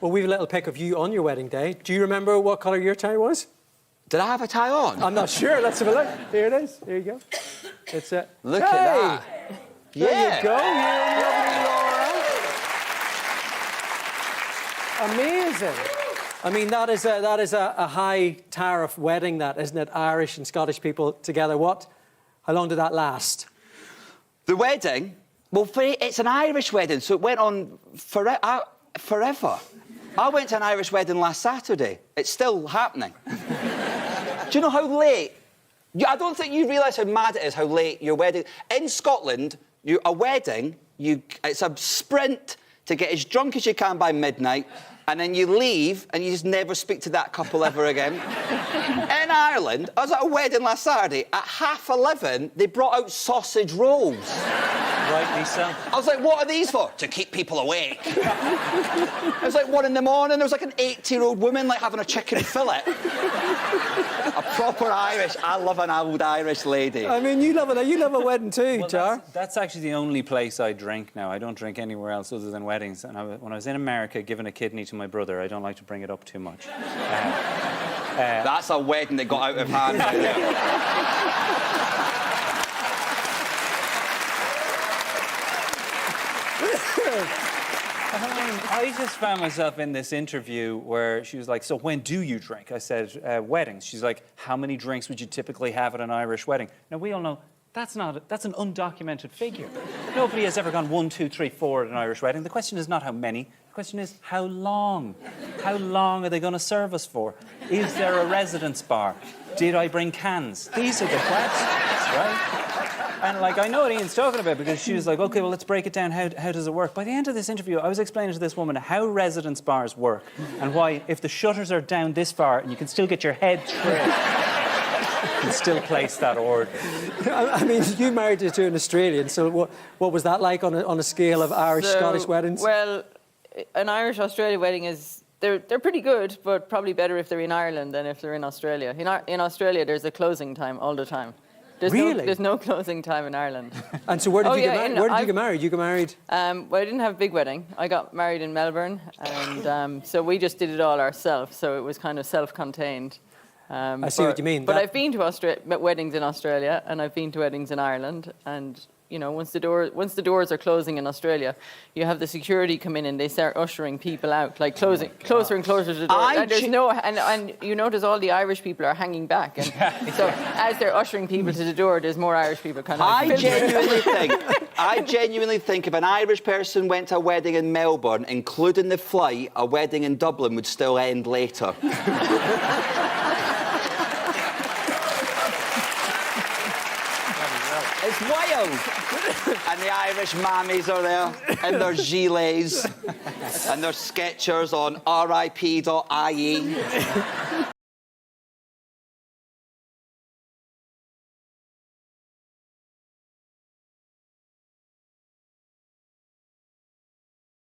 Well, we have a little pic of you on your wedding day. Do you remember what colour your tie was? Did I have a tie on? I'm not sure. Let's have a look. Here it is. Here you go. It's it. Look at that. There Yeah. you go. You're lovely, Laura. Amazing. I mean, that is a high tariff wedding, that, isn't it? Irish and Scottish people together. How long did that last? The wedding? Well, it's an Irish wedding, so it went on forever. I went to an Irish wedding last Saturday. It's still happening. Do you know how late? I don't think you realise how mad it is, how late your wedding... In Scotland, a wedding, it's a sprint to get as drunk as you can by midnight, and then you leave and you just never speak to that couple ever again. In Ireland, I was at a wedding last Saturday. At 11:30, they brought out sausage rolls. Rightly so. I was like, what are these for? To keep people awake. It was like 1 in the morning. There was like an 80-year-old woman like having a chicken fillet. A proper Irish. I love an old Irish lady. I mean, you love a wedding too, Well, Jar. that's actually the only place I drink now. I don't drink anywhere else other than weddings. And when I was in America giving a kidney to my brother, I don't like to bring it up too much. That's a wedding that got out of hand right there. I just found myself in this interview where she was like, so when do you drink? I said, weddings. She's like, how many drinks would you typically have at an Irish wedding? Now, we all know that's an undocumented figure. Nobody has ever gone 1, 2, 3, 4 at an Irish wedding. The question is not how many. The question is how long? How long are they going to serve us for? Is there a residence bar? Did I bring cans? These are the questions, right? And, like, I know what Ian's talking about because she was like, OK, well, let's break it down. How does it work? By the end of this interview, I was explaining to this woman how residence bars work and why, if the shutters are down this far and you can still get your head through, you can still place that order. I mean, you married to an Australian, so what was that like on a scale of Irish-Scottish weddings? Well, an Irish-Australia wedding is... They're pretty good, but probably better if they're in Ireland than if they're in Australia. In Australia, there's a closing time all the time. There's no closing time in Ireland. And so where did you get married? Where did you get married? You got married? Well, I didn't have a big wedding. I got married in Melbourne, and so we just did it all ourselves, so it was kind of self-contained. I see what you mean. But I've been to weddings in Australia, and I've been to weddings in Ireland, and... You know, once the doors are closing in Australia, you have the security come in and they start ushering people out, like closer and closer to the door. And you notice all the Irish people are hanging back, and so as they're ushering people to the door, there's more Irish people kind of. I genuinely think if an Irish person went to a wedding in Melbourne, including the flight, a wedding in Dublin would still end later. It's wild. And the Irish mammies are there in their gilets and their Skechers on RIP.ie.